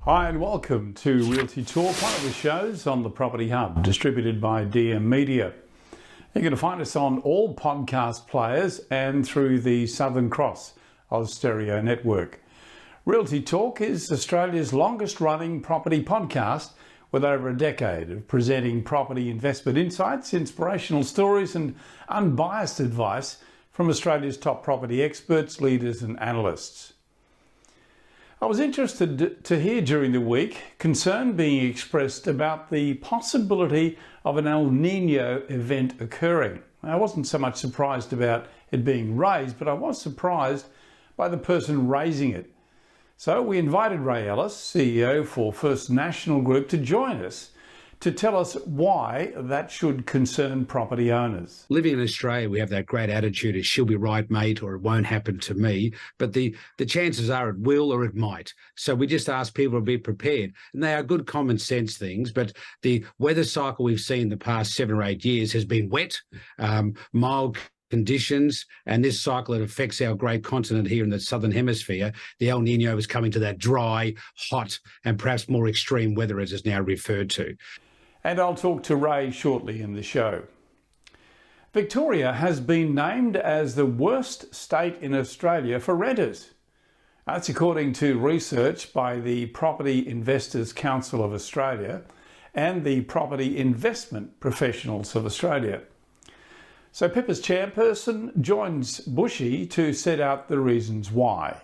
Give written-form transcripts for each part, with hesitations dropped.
Hi and welcome to Realty Talk, one of the shows on the Property Hub, distributed by DM Media. You're going to find us on all podcast players and through the Southern Cross Stereo network. Realty Talk is Australia's longest running property podcast with over a decade of presenting property investment insights, inspirational stories and unbiased advice from Australia's top property experts, leaders and analysts. I was interested to hear during the week concern being expressed about the possibility of an El Nino event occurring. I wasn't so much surprised about it being raised, but I was surprised by the person raising it. So we invited Ray Ellis, CEO for First National Group, to join us to tell us why that should concern property owners. Living in Australia, we have that great attitude of she'll be right, mate, or it won't happen to me. But the chances are it will or it might. So we just ask people to be prepared. And they are good common sense things. But the weather cycle we've seen the past 7 or 8 years has been wet, mild conditions, and this cycle, it affects our great continent here in the southern hemisphere. The El Nino is coming to that dry, hot, and perhaps more extreme weather, as it's now referred to. And I'll talk to Ray shortly in the show. Victoria has been named as the worst state in Australia for renters. That's according to research by the Property Investors Council of Australia and the Property Investment Professionals of Australia. So PIPA's chairperson joins Bushy to set out the reasons why.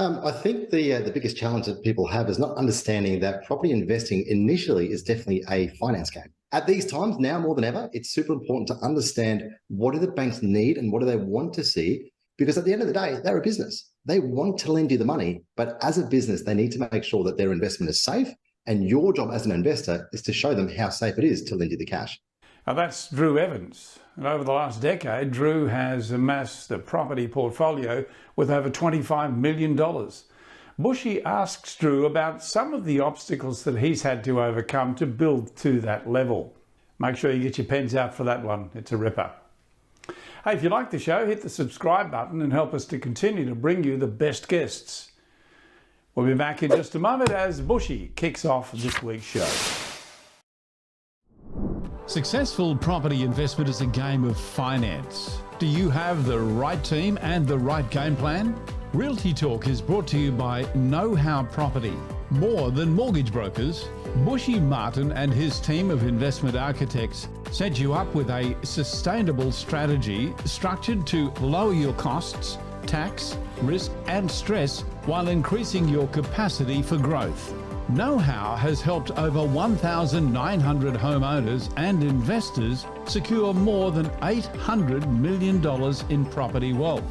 I think the biggest challenge that people have is not understanding that property investing initially is definitely a finance game. At these times, now more than ever, it's super important to understand what do the banks need and what do they want to see, because at the end of the day, they're a business. They want to lend you the money, but as a business, they need to make sure that their investment is safe, and your job as an investor is to show them how safe it is to lend you the cash. Now that's Drew Evans. And over the last decade, Drew has amassed a property portfolio with over $25 million. Bushy asks Drew about some of the obstacles that he's had to overcome to build to that level. Make sure you get your pens out for that one. It's a ripper. Hey, if you like the show, hit the subscribe button and help us to continue to bring you the best guests. We'll be back in just a moment as Bushy kicks off this week's show. Successful property investment is a game of finance. Do you have the right team and the right game plan? Realty Talk is brought to you by Know How Property. More than mortgage brokers, Bushy Martin and his team of investment architects set you up with a sustainable strategy structured to lower your costs, tax, risk and stress while increasing your capacity for growth. Know How has helped over 1,900 homeowners and investors secure more than $800 million in property wealth.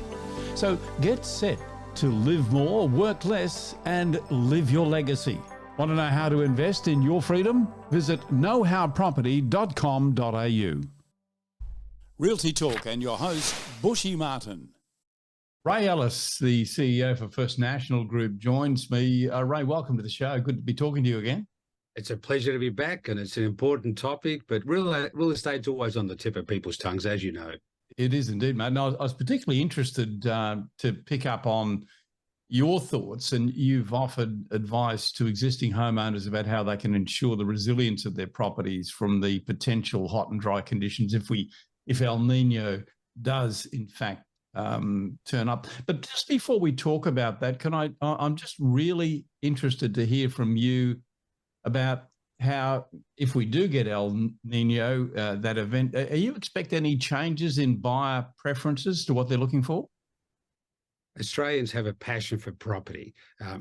So get set to live more, work less, and live your legacy. Want to know how to invest in your freedom? Visit knowhowproperty.com.au. Realty Talk and your host, Bushy Martin. Ray Ellis, the CEO for First National Group, joins me. Ray, welcome to the show. Good to be talking to you again. It's a pleasure to be back, and it's an important topic, but real estate's always on the tip of people's tongues, as you know. It is indeed, mate. And I was particularly interested to pick up on your thoughts, and you've offered advice to existing homeowners about how they can ensure the resilience of their properties from the potential hot and dry conditions if El Nino does, in fact, turn up. But just before we talk about that, I'm just really interested to hear from you about how, if we do get El Nino, that event, are you expect any changes in buyer preferences to what they're looking for? Australians have a passion for property.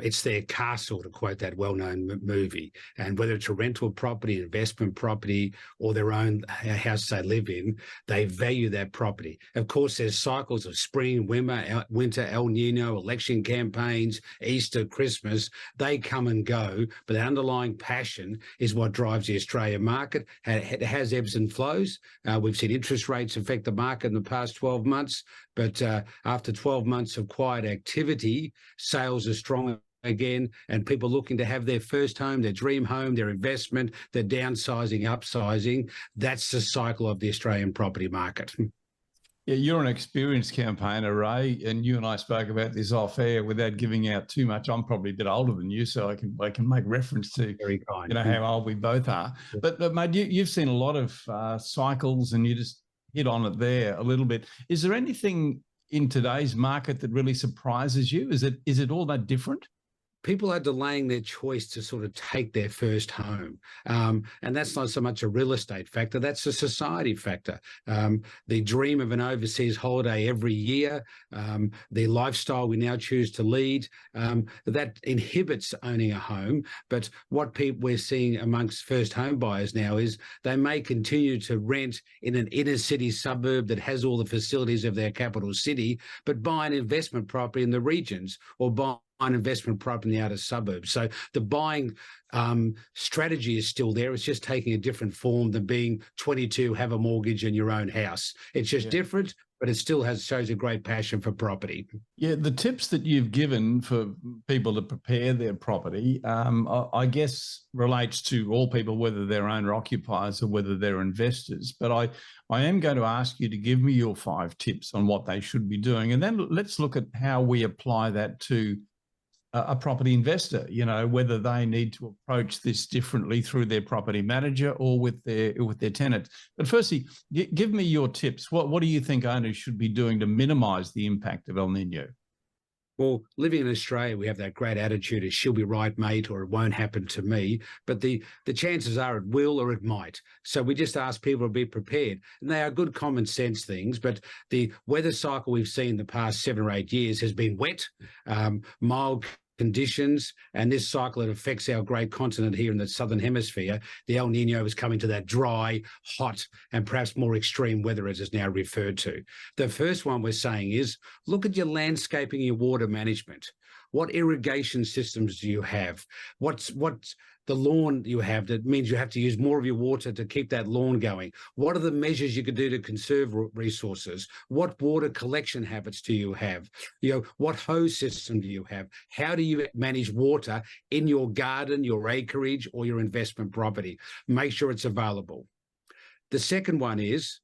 It's their castle, to quote that well-known movie. And whether it's a rental property, investment property, or their own house they live in, they value that property. Of course, there's cycles of spring, winter, El Nino, election campaigns, Easter, Christmas. They come and go, but the underlying passion is what drives the Australian market. It has ebbs and flows. We've seen interest rates affect the market in the past 12 months. But after 12 months of quiet activity, sales are strong again, and people looking to have their first home, their dream home, their investment, their downsizing, upsizing. That's the cycle of the Australian property market. Yeah, you're an experienced campaigner, Ray, and you and I spoke about this off air without giving out too much. I'm probably a bit older than you, so I can make reference to Very kind. how old we both are. But mate, you've seen a lot of cycles, and you just hit on it there a little bit. Is there anything in today's market that really surprises you? Is it all that different? People are delaying their choice to sort of take their first home. And that's not so much a real estate factor, that's a society factor. The dream of an overseas holiday every year, the lifestyle we now choose to lead, that inhibits owning a home. But what we're seeing amongst first home buyers now is they may continue to rent in an inner city suburb that has all the facilities of their capital city, but buy an investment property in the regions or buy an investment property in the outer suburbs. So the buying strategy is still there. It's just taking a different form than being 22, have a mortgage in your own house. It's just different, but it still shows a great passion for property. Yeah, the tips that you've given for people to prepare their property, I guess relates to all people, whether they're owner occupiers or whether they're investors. But I am going to ask you to give me your 5 tips on what they should be doing. And then let's look at how we apply that to a property investor, whether they need to approach this differently through their property manager or with their tenant. But firstly, give me your tips. What do you think owners should be doing to minimise the impact of El Nino? Well, living in Australia, we have that great attitude of she'll be right, mate, or it won't happen to me. But the chances are it will or it might. So we just ask people to be prepared. And they are good common sense things. But the weather cycle we've seen the past 7 or 8 years has been wet, mild conditions, and this cycle, it affects our great continent here in the southern hemisphere. The El Nino is coming to that dry, hot, and perhaps more extreme weather, as is now referred to. The first one we're saying is look at your landscaping, your water management. What irrigation systems do you have? What's the lawn you have that means you have to use more of your water to keep that lawn going? What are the measures you could do to conserve resources? What water collection habits do you have? What hose system do you have? How do you manage water in your garden, your acreage, or your investment property? Make sure it's available. The second one is,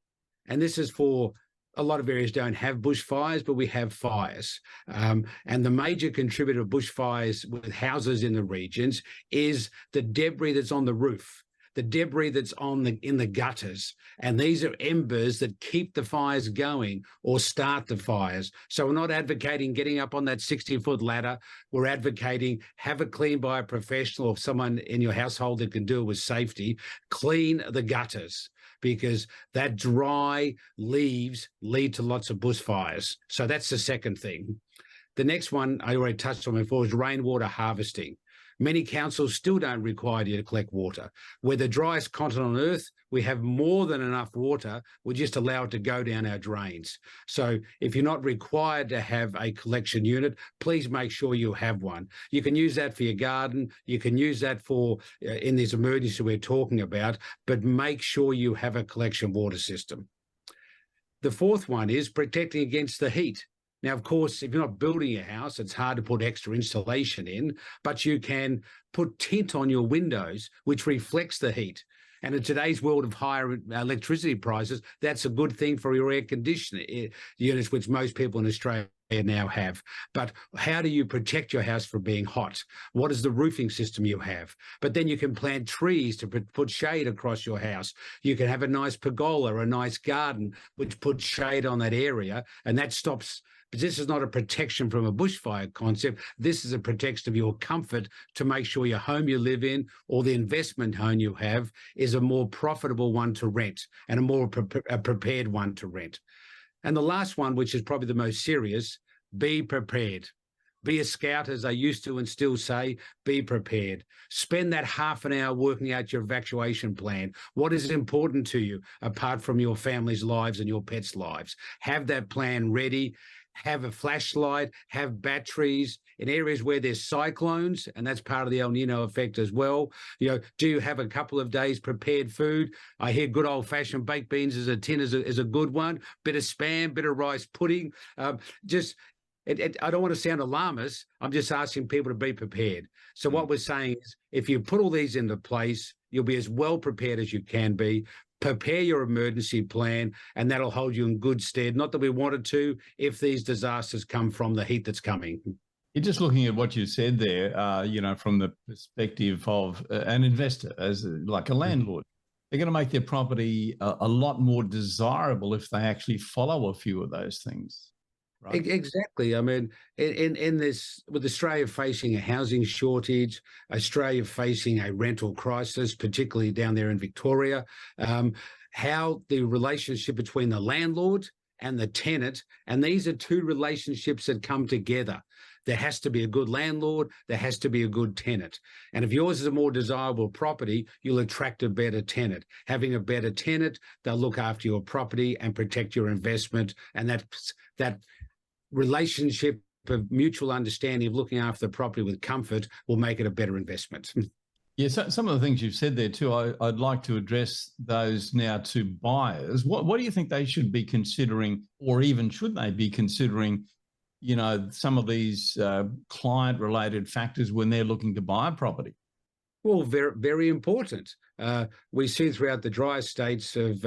and this is for a lot of areas don't have bushfires, but we have fires. And the major contributor of bushfires with houses in the regions is the debris that's on the roof, the debris that's in the gutters. And these are embers that keep the fires going or start the fires. So we're not advocating getting up on that 60-foot ladder. We're advocating have it cleaned by a professional or someone in your household that can do it with safety. Clean the gutters, because that dry leaves lead to lots of bushfires. So that's the second thing. The next one I already touched on before is rainwater harvesting. Many councils still don't require you to collect water. We're the driest continent on earth. We have more than enough water. We just allow it to go down our drains. So if you're not required to have a collection unit, please make sure you have one. You can use that for your garden. You can use that for in this emergency we're talking about, but make sure you have a collection water system. The fourth one is protecting against the heat. Now, of course, if you're not building your house, it's hard to put extra insulation in, but you can put tint on your windows, which reflects the heat. And in today's world of higher electricity prices, that's a good thing for your air conditioning units, which most people in Australia now have. But how do you protect your house from being hot? What is the roofing system you have? But then you can plant trees to put shade across your house. You can have a nice pergola, a nice garden, which puts shade on that area, and that stops. But this is not a protection from a bushfire concept. This is a protection of your comfort to make sure your home you live in or the investment home you have is a more profitable one to rent and a more prepared one to rent. And the last one, which is probably the most serious, be prepared. Be a scout, as I used to and still say, be prepared. Spend that half an hour working out your evacuation plan. What is important to you apart from your family's lives and your pets' lives? Have that plan ready. Have a flashlight, have batteries in areas where there's cyclones, and that's part of the El Nino effect as well. Do you have a couple of days prepared food? I hear good old-fashioned baked beans as a tin is a good one. Bit of spam, bit of rice pudding. I don't want to sound alarmist. I'm just asking people to be prepared. So what we're saying is if you put all these into place, you'll be as well prepared as you can be. prepare your emergency plan, and that'll hold you in good stead. Not that we wanted to, if these disasters come from the heat that's coming. You're just looking at what you said there, from the perspective of an investor, as like a landlord. They're going to make their property a lot more desirable if they actually follow a few of those things. Right. Exactly. I mean, in this, with Australia facing a housing shortage, Australia facing a rental crisis, particularly down there in Victoria, how the relationship between the landlord and the tenant, and these are two relationships that come together. There has to be a good landlord, there has to be a good tenant. And if yours is a more desirable property, you'll attract a better tenant. Having a better tenant, they'll look after your property and protect your investment. And that relationship of mutual understanding of looking after the property with comfort will make it a better investment. Yeah, so some of the things you've said there too, I'd like to address those now to buyers. What do you think they should be considering, or even should they be considering, some of these client-related factors when they're looking to buy a property? Well, very, very important. We see throughout the dry states of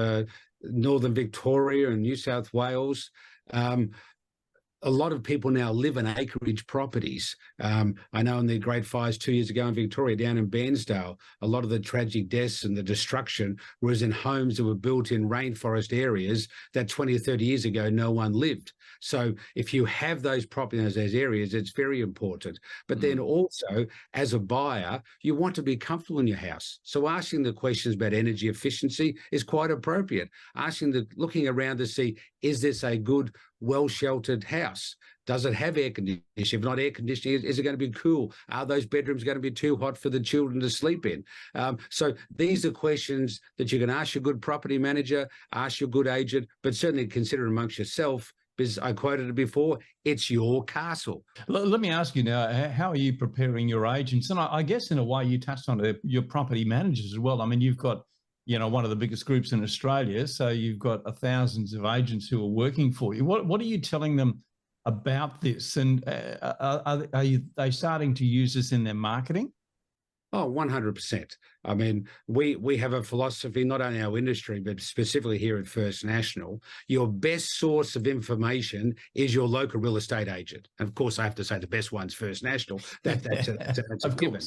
Northern Victoria and New South Wales, a lot of people now live in acreage properties. I know in the Great Fires 2 years ago in Victoria, down in Bairnsdale, a lot of the tragic deaths and the destruction was in homes that were built in rainforest areas that 20 or 30 years ago no one lived. So if you have those properties in those areas, it's very important. But then also, as a buyer, you want to be comfortable in your house. So asking the questions about energy efficiency is quite appropriate. Looking around to see, is this a good, well-sheltered house? Does it have air conditioning? If not air conditioning, is it going to be cool? Are those bedrooms going to be too hot for the children to sleep in? So these are questions that you can ask your good property manager, ask your good agent, but certainly consider amongst yourself, because I quoted it before, it's your castle. Let me ask you now, how are you preparing your agents? And I guess in a way you touched on it, your property managers as well. I mean, you've got one of the biggust groups in Australia. So you've got thousands of agents who are working for you. What are you telling them about this? And are they starting to use this in their marketing? Oh, 100%. I mean, we have a philosophy, not only our industry, but specifically here at First National. Your best source of information is your local real estate agent. And of course, I have to say the best one's First National. That's a given.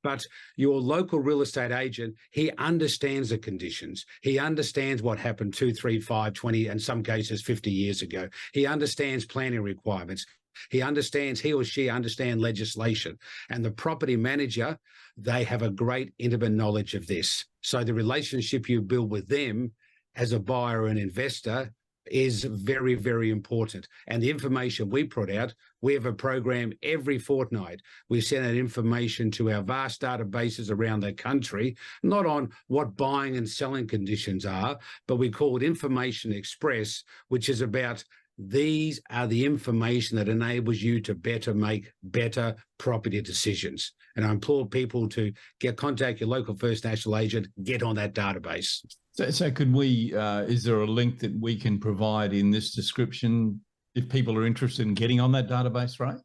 But your local real estate agent, he understands the conditions. He understands what happened 2, 3, 5, 20, in some cases 50 years ago. He understands planning requirements. He or she understands legislation. And the property manager, they have a great intimate knowledge of this. So the relationship you build with them as a buyer and investor is very, very important. And the information we put out, we have a program every fortnight. We send out information to our vast databases around the country, not on what buying and selling conditions are, but we call it Information Express, which is about these are the information that enables you to make better property decisions. And I implore people to contact your local First National agent, get on that database. So could we, is there a link that we can provide in this description if people are interested in getting on that database, right?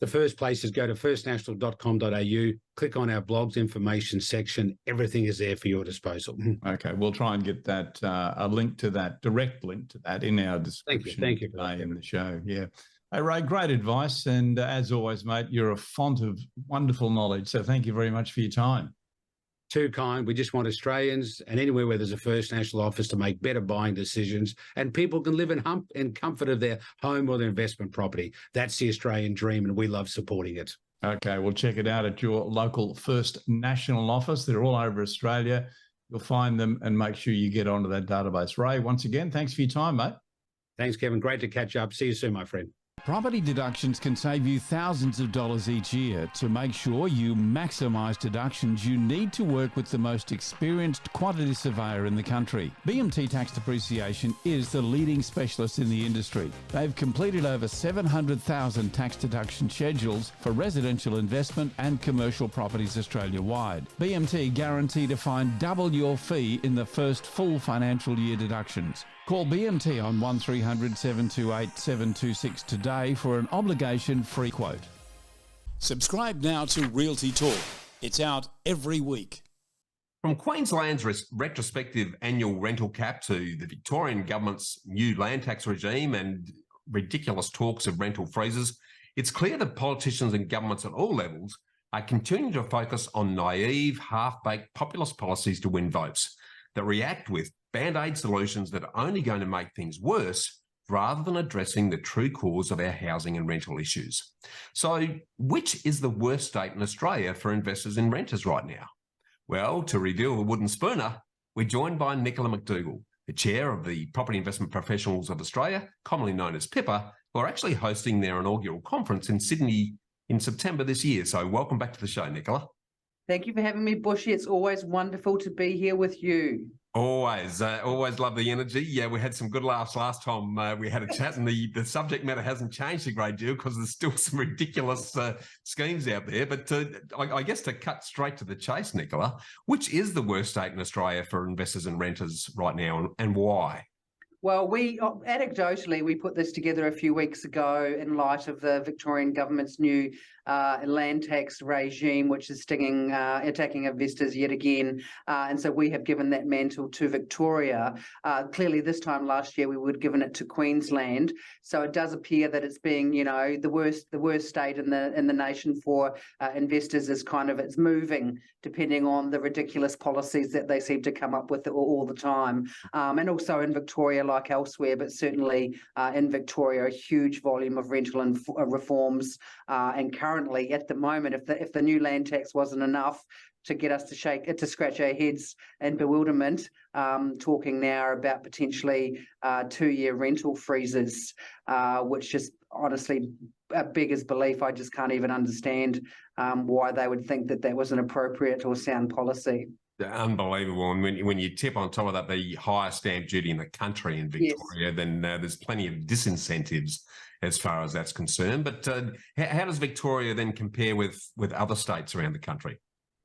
The first place is go to firstnational.com.au, click on our blogs information section. Everything is there for your disposal. Okay, we'll try and get that, a link to that, direct link to that in our description. Thank you for that, in the show. Yeah. Hey, Ray, great advice. And as always, mate, you're a font of wonderful knowledge. So thank you very much for your time. Too kind. We just want Australians and anywhere where there's a First National office to make better buying decisions, and people can live in comfort of their home or their investment property. That's the Australian dream, and we love supporting it. Okay, well, check it out at your local First National office. They're all over Australia. You'll find them and make sure you get onto that database. Ray, once again, thanks for your time, mate. Thanks, Kevin. Great to catch up. See you soon, my friend. Property deductions can save you thousands of dollars each year. To make sure you maximise deductions, you need to work with the most experienced quantity surveyor in the country. BMT Tax Depreciation is the leading specialist in the industry. They've completed over 700,000 tax deduction schedules for residential investment and commercial properties Australia-wide. BMT guarantee to find double your fee in the first full financial year deductions. Call BMT on 1300 728 726 today for an obligation-free quote. Subscribe now to Realty Talk. It's out every week. From Queensland's retrospective annual rental cap to the Victorian government's new land tax regime and ridiculous talks of rental freezes, it's clear that politicians and governments at all levels are continuing to focus on naive, half-baked populist policies to win votes that react with band-aid solutions that are only going to make things worse rather than addressing the true cause of our housing and rental issues. So, which is the worst state in Australia for investors and renters right now? Well, to reveal the wooden spooner, we're joined by Nicola McDougall, the chair of the Property Investment Professionals of Australia, commonly known as PIPA, who are actually hosting their inaugural conference in Sydney in September this year. So welcome back to the show, Nicola. Thank you for having me, Bushy. It's always wonderful to be here with you. Always love the energy. Yeah, we had some good laughs last time we had a chat, and the subject matter hasn't changed a great deal because there's still some ridiculous schemes out there. But I guess to cut straight to the chase, Nicola, which is the worst state in Australia for investors and renters right now, and why? Well, anecdotally, we put this together a few weeks ago in light of the Victorian government's new land tax regime, which is attacking investors yet again. And so we have given that mantle to Victoria. Clearly, this time last year, we would have given it to Queensland. So it does appear that it's being, the worst state in the nation for investors is it's moving, depending on the ridiculous policies that they seem to come up with all the time. And also in Victoria, like elsewhere, but certainly in Victoria, a huge volume of rental and reforms. And currently, at the moment, if the new land tax wasn't enough to get us to scratch our heads in bewilderment, talking now about potentially 2-year rental freezes, which just honestly beggars belief. I just can't even understand why they would think that was an appropriate or sound policy. Unbelievable. And when you tip on top of that the highest stamp duty in the country in Victoria, yes, then there's plenty of disincentives as far as that's concerned. But how does Victoria then compare with other states around the country?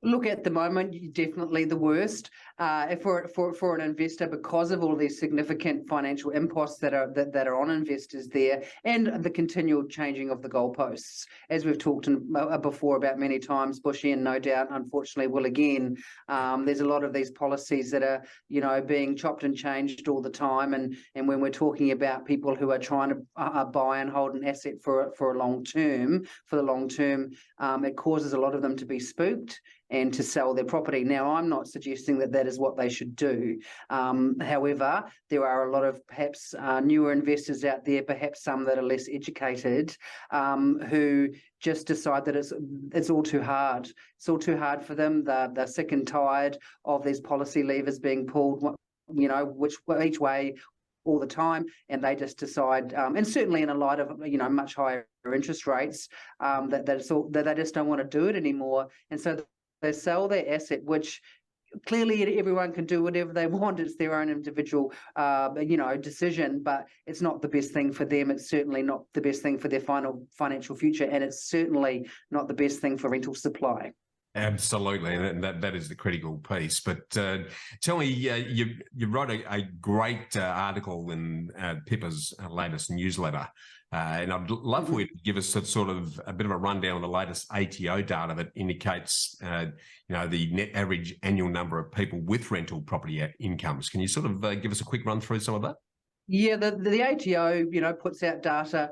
Look, at the moment, definitely the worst for an investor because of all these significant financial imposts that are on investors there, and the continual changing of the goalposts, as we've talked before about many times, Bushy, and no doubt, unfortunately, will again. There's a lot of these policies that are, being chopped and changed all the time, and when we're talking about people who are trying to buy and hold an asset for the long term, it causes a lot of them to be spooked and to sell their property. Now, I'm not suggesting that is what they should do. However, there are a lot of perhaps newer investors out there, perhaps some that are less educated, who just decide that it's all too hard. It's all too hard for them. They're sick and tired of these policy levers being pulled, each way all the time, and they just decide, and certainly in a light of much higher interest rates, that they just don't want to do it anymore, and so they sell their asset, which clearly everyone can do whatever they want. It's their own individual, decision, but it's not the best thing for them. It's certainly not the best thing for their final financial future, and it's certainly not the best thing for rental supply. Absolutely, and that is the critical piece. But tell me, you wrote a great article in PIPA's latest newsletter, and I'd love for you to give us sort of a bit of a rundown of the latest ATO data that indicates, the net average annual number of people with rental property incomes. Can you sort of give us a quick run through some of that? Yeah, the ATO, puts out data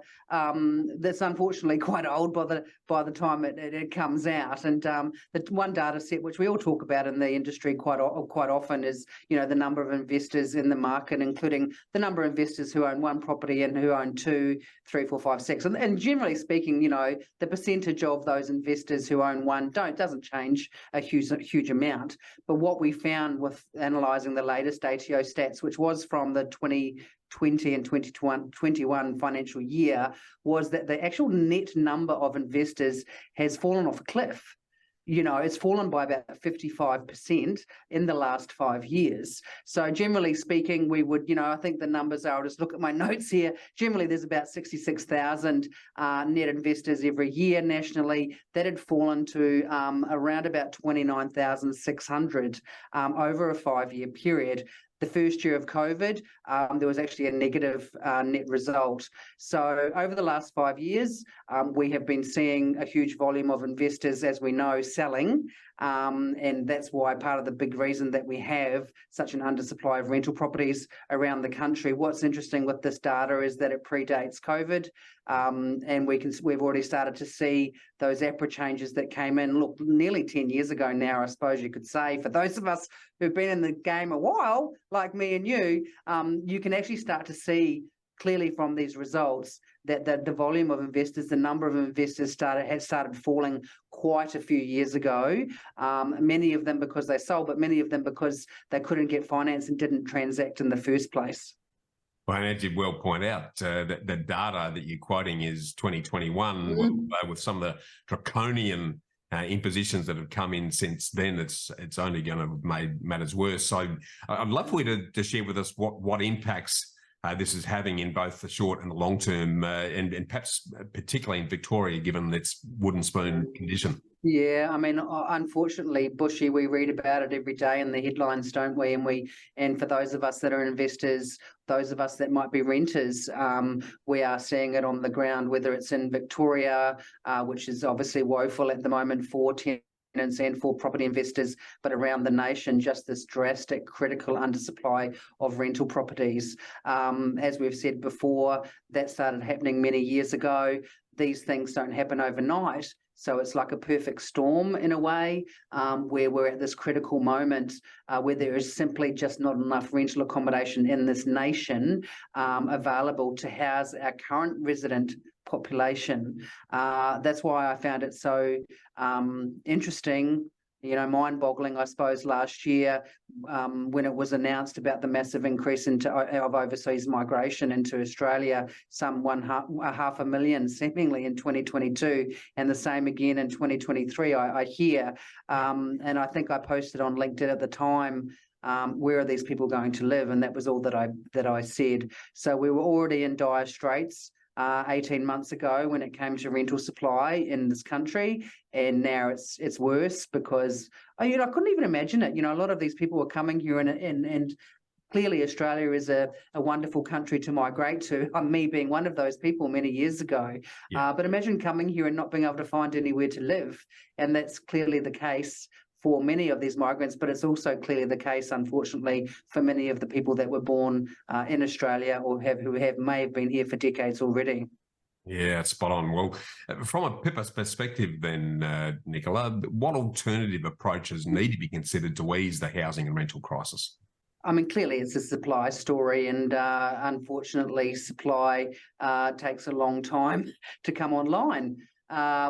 that's unfortunately quite old by the time it comes out. And the one data set which we all talk about in the industry quite often is, the number of investors in the market, including the number of investors who own one property and who own 2, 3, 4, 5, 6. And generally speaking, the percentage of those investors who own one doesn't change a huge amount. But what we found with analysing the latest ATO stats, which was from the 2020 and 2021 financial year, was that the actual net number of investors has fallen off a cliff. It's fallen by about 55% in the last 5 years. So generally speaking, we would, I think the numbers are, I'll just look at my notes here. Generally, there's about 66,000 net investors every year nationally. That had fallen to around about 29,600 over a 5-year period. The first year of COVID, there was actually a negative net result. So over the last 5 years, we have been seeing a huge volume of investors, as we know, selling. And that's why part of the big reason that we have such an undersupply of rental properties around the country. What's interesting with this data is that it predates COVID, and we've already started to see those APRA changes that came in, look, nearly 10 years ago now, I suppose you could say. For those of us who've been in the game a while, like me and you can actually start to see clearly from these results that the volume of investors, the number of investors had started falling quite a few years ago. Many of them because they sold, but many of them because they couldn't get finance and didn't transact in the first place. Well, and as you well point out, the data that you're quoting is 2021, with some of the draconian impositions that have come in since then. It's only going to make matters worse. So I'd love for you to share with us what impacts this is having in both the short and the long term, and perhaps particularly in Victoria, given its wooden spoon condition. Yeah, I mean, unfortunately, Bushy, we read about it every day in the headlines, don't we? And for those of us that are investors, those of us that might be renters, we are seeing it on the ground, whether it's in Victoria, which is obviously woeful at the moment for tenants and for property investors, but around the nation, just this drastic, critical undersupply of rental properties. As we've said before, that started happening many years ago. These things don't happen overnight. So it's like a perfect storm in a way, where we're at this critical moment where there is simply just not enough rental accommodation in this nation available to house our current resident population. That's why I found it so interesting, mind-boggling, I suppose, last year when it was announced about the massive increase of overseas migration into Australia, some 500,000 seemingly in 2022, and the same again in 2023, I hear. And I think I posted on LinkedIn at the time, where are these people going to live? And that was all that I said. So we were already in dire straits 18 months ago when it came to rental supply in this country, and now it's worse because I couldn't even imagine it. A lot of these people were coming here, and clearly Australia is a wonderful country to migrate to. Me being one of those people many years ago. Yeah. But imagine coming here and not being able to find anywhere to live, and that's clearly the case for many of these migrants, but it's also clearly the case, unfortunately, for many of the people that were born in Australia or may have been here for decades already. Yeah, spot on. Well, from a PIPA perspective then, Nicola, what alternative approaches need to be considered to ease the housing and rental crisis? I mean, clearly it's a supply story, and unfortunately supply takes a long time to come online.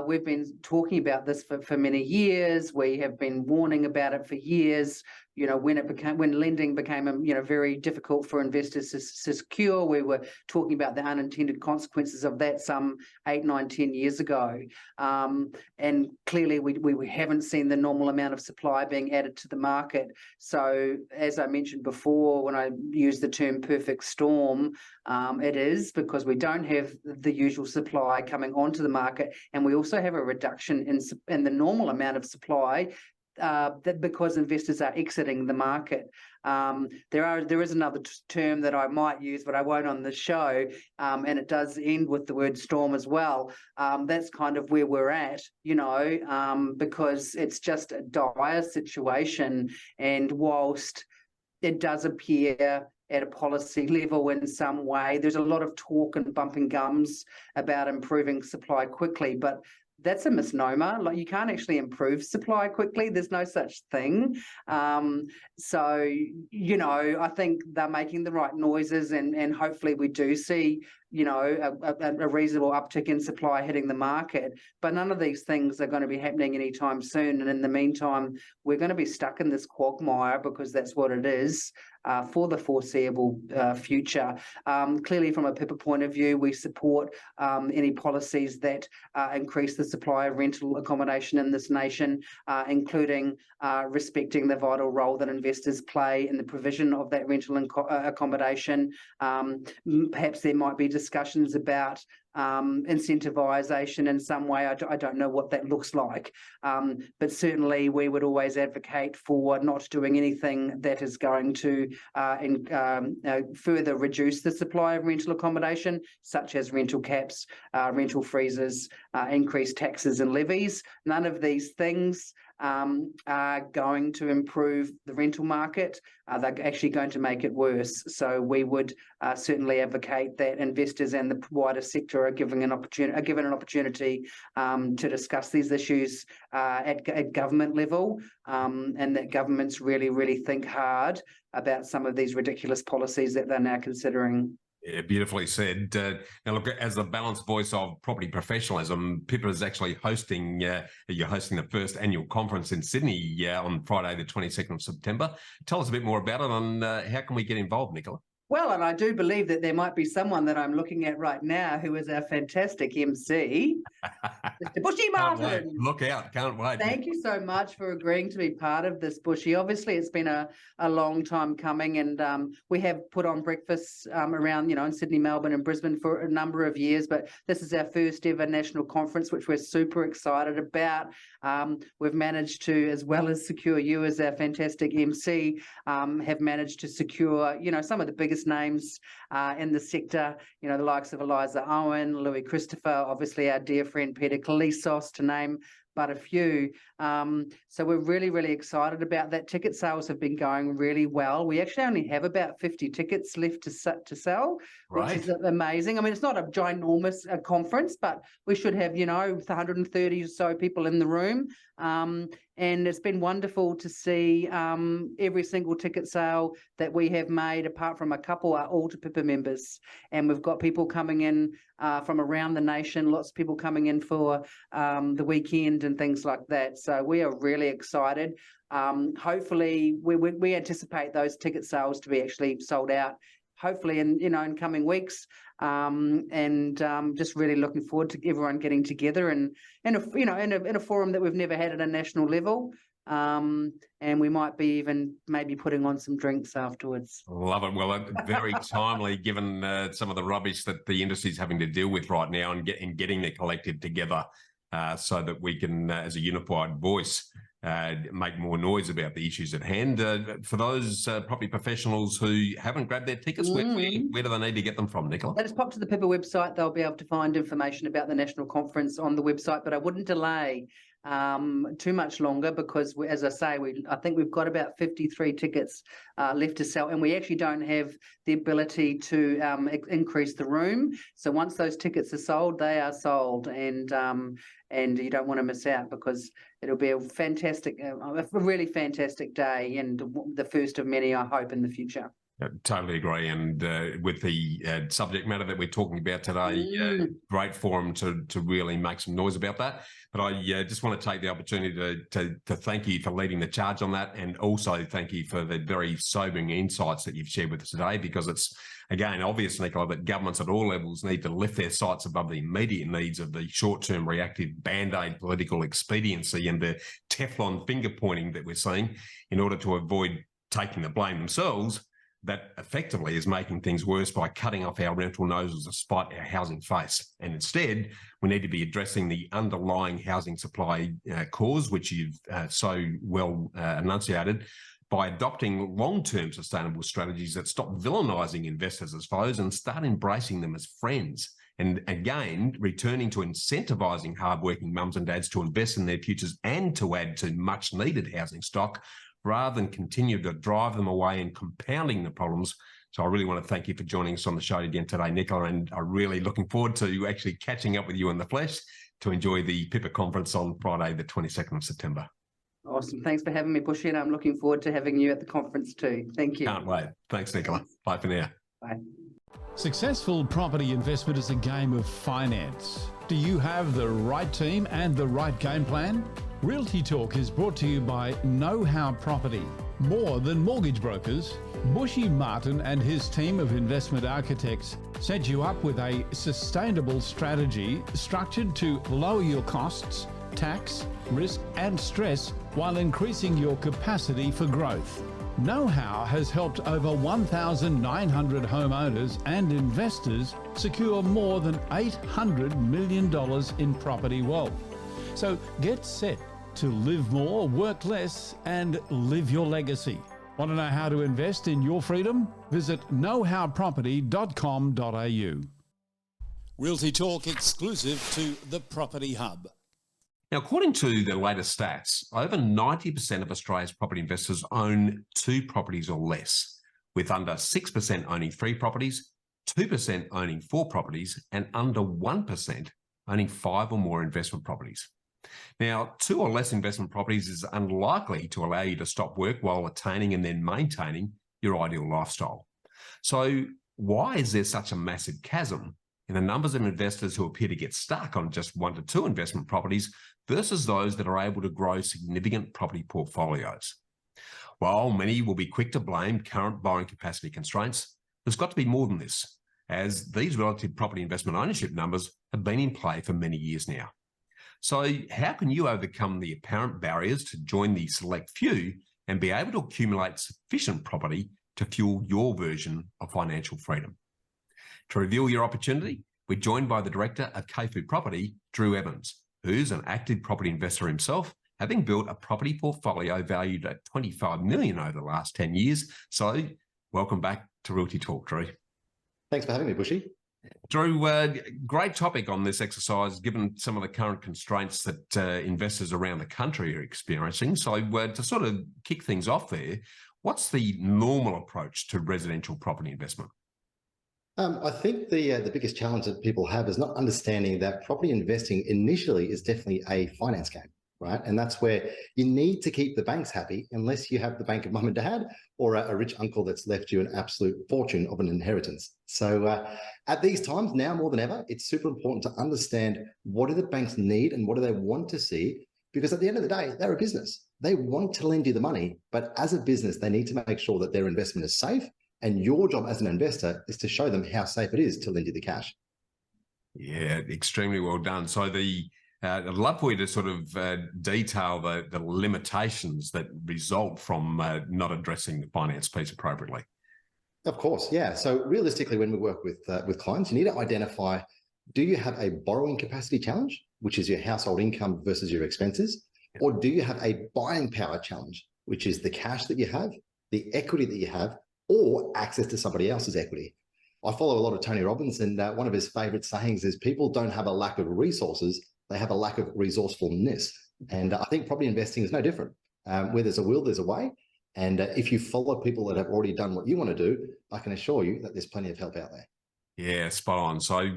We've been talking about this for many years. We have been warning about it for years. When lending became very difficult for investors to secure, we were talking about the unintended consequences of that some 8, 9, 10 years ago. And clearly we haven't seen the normal amount of supply being added to the market. So as I mentioned before, when I use the term perfect storm, it is because we don't have the usual supply coming onto the market, and we also have a reduction in the normal amount of supply because investors are exiting the market. There is another term that I might use, but I won't on the show, and it does end with the word storm as well. That's kind of where we're at, because it's just a dire situation. And whilst it does appear at a policy level in some way, there's a lot of talk and bumping gums about improving supply quickly, but that's a misnomer. Like, you can't actually improve supply quickly. There's no such thing. So, I think they're making the right noises, and hopefully we do see, a reasonable uptick in supply hitting the market. But none of these things are going to be happening anytime soon. And in the meantime, we're going to be stuck in this quagmire, because that's what it is, for the foreseeable future. Clearly, from a PIPA point of view, we support any policies that increase the supply of rental accommodation in this nation, including respecting the vital role that investors play in the provision of that rental accommodation. Perhaps there might be discussions about incentivisation in some way. I don't know what that looks like, but certainly we would always advocate for not doing anything that is going to further reduce the supply of rental accommodation, such as rental caps, rental freezes, increased taxes and levies. None of these things are going to improve the rental market. They're actually going to make it worse. So we would certainly advocate that investors and the wider sector are given an opportunity to discuss these issues at government level, and that governments really think hard about some of these ridiculous policies that they're now considering. Yeah, beautifully said. Now, look, as the balanced voice of property professionalism, PIPA is actually hosting, you're hosting the first annual conference in Sydney on Friday, the 22nd of September. Tell us a bit more about it and how can we get involved, Nicola? Well, and I do believe that there might be someone that I'm looking at right now who is our fantastic MC, Mr. Bushy Martin. Look out, can't wait. Thank you so much for agreeing to be part of this, Bushy. Obviously, it's been a long time coming, and we have put on breakfasts around, in Sydney, Melbourne and Brisbane for a number of years, but this is our first ever national conference, which we're super excited about. We've managed to, as well as secure you as our fantastic MC, have managed to secure, some of the biggest names in the sector, the likes of Eliza Owen, Louis Christopher, obviously our dear friend Peter Kalisos, to name but a few. So we're really excited about that. Ticket sales have been going really well. We actually only have about 50 tickets left to sell, right, which is amazing. I mean, it's not a ginormous conference, but we should have, 130 or so people in the room. And it's been wonderful to see every single ticket sale that we have made, apart from a couple, are all to PIPA members. And we've got people coming in from around the nation, lots of people coming in for the weekend and things like that. So we are really excited. Hopefully, we anticipate those ticket sales to be actually sold out, hopefully in coming weeks, and just really looking forward to everyone getting together and in a forum that we've never had at a national level. And we might be even maybe putting on some drinks afterwards. Love it. Well, very timely given some of the rubbish that the industry is having to deal with right now, and getting their collective together so that we can, as a unified voice, make more noise about the issues at hand. For those property professionals who haven't grabbed their tickets, where do they need to get them from, Nicola? Let us pop to the PIPA website. They'll be able to find information about the national conference on the website, but I wouldn't delay too much longer, because as I say, I think we've got about 53 tickets left to sell, and we actually don't have the ability to increase the room. So once those tickets are sold, they are sold, and you don't want to miss out, because it'll be a fantastic, a really fantastic day, and the first of many, I hope, in the future. Totally agree. And with the subject matter that we're talking about today, great forum to really make some noise about that. But I just want to take the opportunity to thank you for leading the charge on that, and also thank you for the very sobering insights that you've shared with us today, because it's, again, obvious, Nicola, that governments at all levels need to lift their sights above the immediate needs of the short-term reactive band-aid political expediency and the Teflon finger-pointing that we're seeing, in order to avoid taking the blame themselves. That effectively is making things worse by cutting off our rental noses despite our housing face. And instead, we need to be addressing the underlying housing supply cause, which you've so well enunciated, by adopting long-term sustainable strategies that stop villainising investors as foes and start embracing them as friends. And again, returning to incentivising hardworking mums and dads to invest in their futures and to add to much-needed housing stock, rather than continue to drive them away and compounding the problems. So I really want to thank you for joining us on the show again today, Nicola, and I'm really looking forward to actually catching up with you in the flesh to enjoy the PIPA conference on Friday, the 22nd of September. Awesome. Thanks for having me, Bushy, and I'm looking forward to having you at the conference too. Thank you. Can't wait. Thanks, Nicola. Bye for now. Bye. Successful property investment is a game of finance. Do you have the right team and the right game plan? Realty Talk is brought to you by Know How Property. More than mortgage brokers, Bushy Martin and his team of investment architects set you up with a sustainable strategy structured to lower your costs, tax, risk and stress while increasing your capacity for growth. Know-how has helped over 1,900 homeowners and investors secure more than $800 million in property wealth. So get set to live more, work less, and live your legacy. Want to know how to invest in your freedom? Visit knowhowproperty.com.au. Realty Talk exclusive to the Property Hub. Now, according to the latest stats, over 90% of Australia's property investors own 2 properties or less, with under 6% owning 3 properties, 2% owning 4 properties, and under 1% owning 5 or more investment properties. Now, 2 or less investment properties is unlikely to allow you to stop work while attaining and then maintaining your ideal lifestyle. So why is there such a massive chasm in the numbers of investors who appear to get stuck on just 1 to 2 investment properties versus those that are able to grow significant property portfolios? While many will be quick to blame current borrowing capacity constraints, there's got to be more than this, as these relative property investment ownership numbers have been in play for many years now. So how can you overcome the apparent barriers to join the select few and be able to accumulate sufficient property to fuel your version of financial freedom? To reveal your opportunity, we're joined by the Director of KFU Property, Drew Evans, who's an active property investor himself, having built a property portfolio valued at $25 million over the last 10 years. So welcome back to Realty Talk, Drew. Thanks for having me, Bushy. Drew, great topic on this exercise, given some of the current constraints that investors around the country are experiencing. So to sort of kick things off there, what's the normal approach to residential property investment? I think the biggest challenge that people have is not understanding that property investing initially is definitely a finance game, right? And that's where you need to keep the banks happy, unless you have the bank of mum and dad or a rich uncle that's left you an absolute fortune of an inheritance. So at these times, now more than ever, it's super important to understand what do the banks need and what do they want to see, because at the end of the day, they're a business. They want to lend you the money, but as a business, they need to make sure that their investment is safe. And your job as an investor is to show them how safe it is to lend you the cash. Yeah, extremely well done. So I'd love for you to sort of detail the limitations that result from not addressing the finance piece appropriately. Of course, yeah. So realistically, when we work with clients, you need to identify, do you have a borrowing capacity challenge, which is your household income versus your expenses? Or do you have a buying power challenge, which is the cash that you have, the equity that you have, or access to somebody else's equity? I follow a lot of Tony Robbins, and one of his favorite sayings is people don't have a lack of resources, they have a lack of resourcefulness. And I think property investing is no different. Where there's a will, there's a way. And if you follow people that have already done what you want to do, I can assure you that there's plenty of help out there. Yeah, spot on. So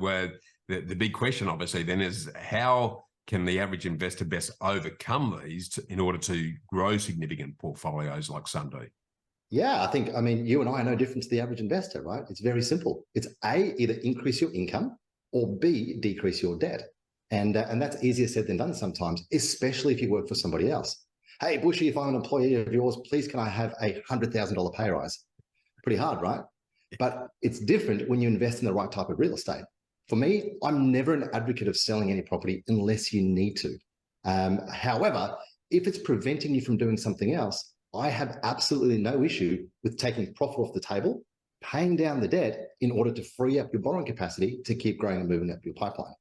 the big question obviously then is, how can the average investor best overcome these in order to grow significant portfolios like some do? Yeah, I mean, you and I are no different to the average investor, right? It's very simple. It's A, either increase your income, or B, decrease your debt. And that's easier said than done sometimes, especially if you work for somebody else. Hey, Bushy, if I'm an employee of yours, please can I have a $100,000 pay rise? Pretty hard, right? But it's different when you invest in the right type of real estate. For me, I'm never an advocate of selling any property unless you need to. However, if it's preventing you from doing something else, I have absolutely no issue with taking profit off the table, paying down the debt in order to free up your borrowing capacity to keep growing and moving up your pipeline.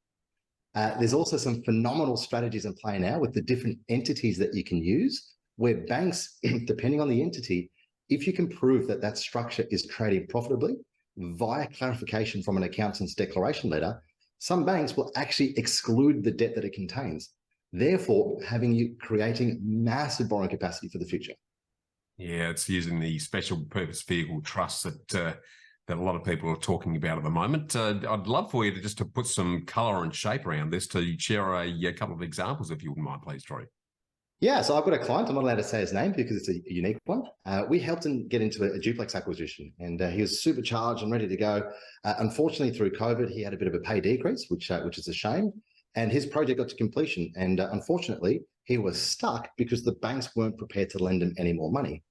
There's also some phenomenal strategies in play now with the different entities that you can use, where banks, depending on the entity, if you can prove that that structure is trading profitably via clarification from an accountant's declaration letter, some banks will actually exclude the debt that it contains, therefore having you creating massive borrowing capacity for the future. Yeah, it's using the special purpose vehicle trust that a lot of people are talking about at the moment. I'd love for you to put some colour and shape around this, to share a couple of examples, if you wouldn't mind, please, Troy. Yeah, so I've got a client, I'm not allowed to say his name because it's a unique one. We helped him get into a duplex acquisition, and he was supercharged and ready to go. Unfortunately, through COVID, he had a bit of a pay decrease, which is a shame. And his project got to completion. And unfortunately, he was stuck because the banks weren't prepared to lend him any more money.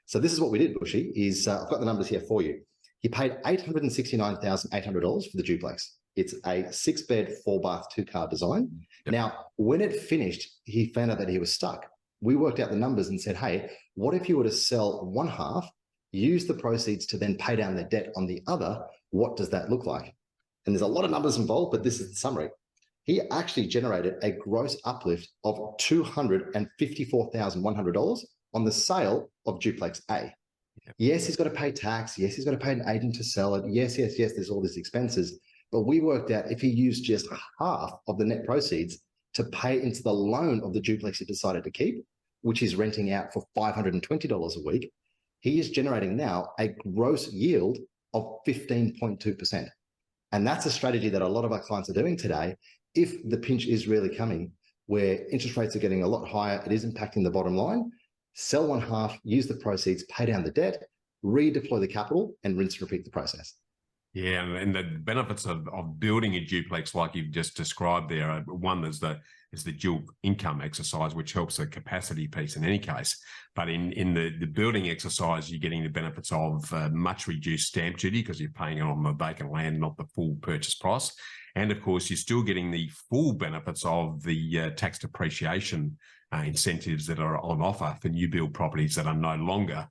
So this is what we did, Bushy, is I've got the numbers here for you. He paid $869,800 for the duplex. It's a 6-bed, 4-bath, 2-car design. Yep. Now, when it finished, he found out that he was stuck. we worked out the numbers and said, hey, what if you were to sell one half, use the proceeds to then pay down their debt on the other? What does that look like? And there's a lot of numbers involved, but this is the summary. He actually generated a gross uplift of $254,100 on the sale of duplex A. Yes, he's got to pay tax. Yes, he's got to pay an agent to sell it. Yes, there's all these expenses. But we worked out if he used just half of the net proceeds to pay into the loan of the duplex he decided to keep, which he's renting out for $520 a week, he is generating now a gross yield of 15.2%. And that's a strategy that a lot of our clients are doing today. If the pinch is really coming, where interest rates are getting a lot higher, it is impacting the bottom line, sell one half, use the proceeds, pay down the debt, redeploy the capital, and rinse and repeat the process. Yeah, and the benefits of building a duplex like you've just described there, one is the dual income exercise, which helps the capacity piece in any case. But in the building exercise, you're getting the benefits of much reduced stamp duty because you're paying it on the vacant land, not the full purchase price. And of course, you're still getting the full benefits of the tax depreciation incentives that are on offer for new build properties that are no longer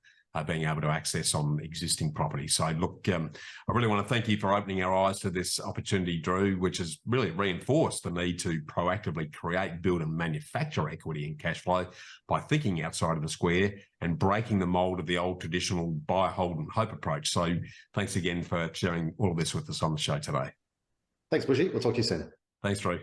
being able to access on existing property. So look, I really want to thank you for opening our eyes to this opportunity, Drew, which has really reinforced the need to proactively create, build and manufacture equity and cash flow by thinking outside of the square and breaking the mold of the old traditional buy, hold and hope approach. So thanks again for sharing all of this with us on the show today. Thanks, Bushy. We'll talk to you soon. Thanks, Drew.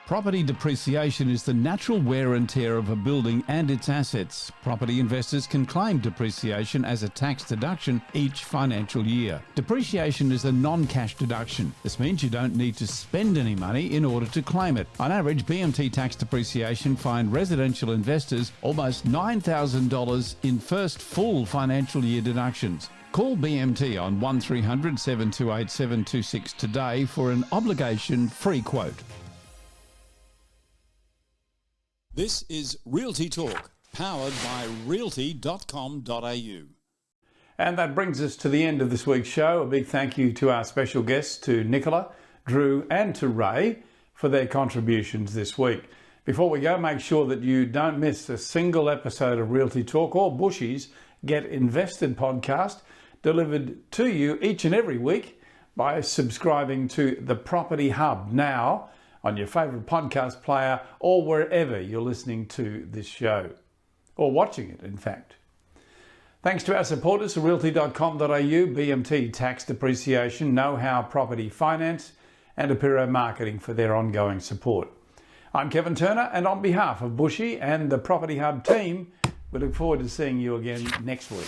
Property depreciation is the natural wear and tear of a building and its assets. Property investors can claim depreciation as a tax deduction each financial year. Depreciation is a non-cash deduction. This means you don't need to spend any money in order to claim it. On average, BMT tax depreciation fined residential investors almost $9,000 in first full financial year deductions. Call BMT on 1300 728 726 today for an obligation-free quote. This is Realty Talk, powered by realty.com.au. And that brings us to the end of this week's show. A big thank you to our special guests, to Nicola, Drew and to Ray for their contributions this week. Before we go, make sure that you don't miss a single episode of Realty Talk or Bushy's Get Invested podcast, delivered to you each and every week by subscribing to the Property Hub now on your favourite podcast player or wherever you're listening to this show, or watching it, in fact. Thanks to our supporters, realty.com.au, BMT Tax Depreciation, Know How Property Finance, and Apiro Marketing for their ongoing support. I'm Kevin Turner, and on behalf of Bushy and the Property Hub team, we look forward to seeing you again next week.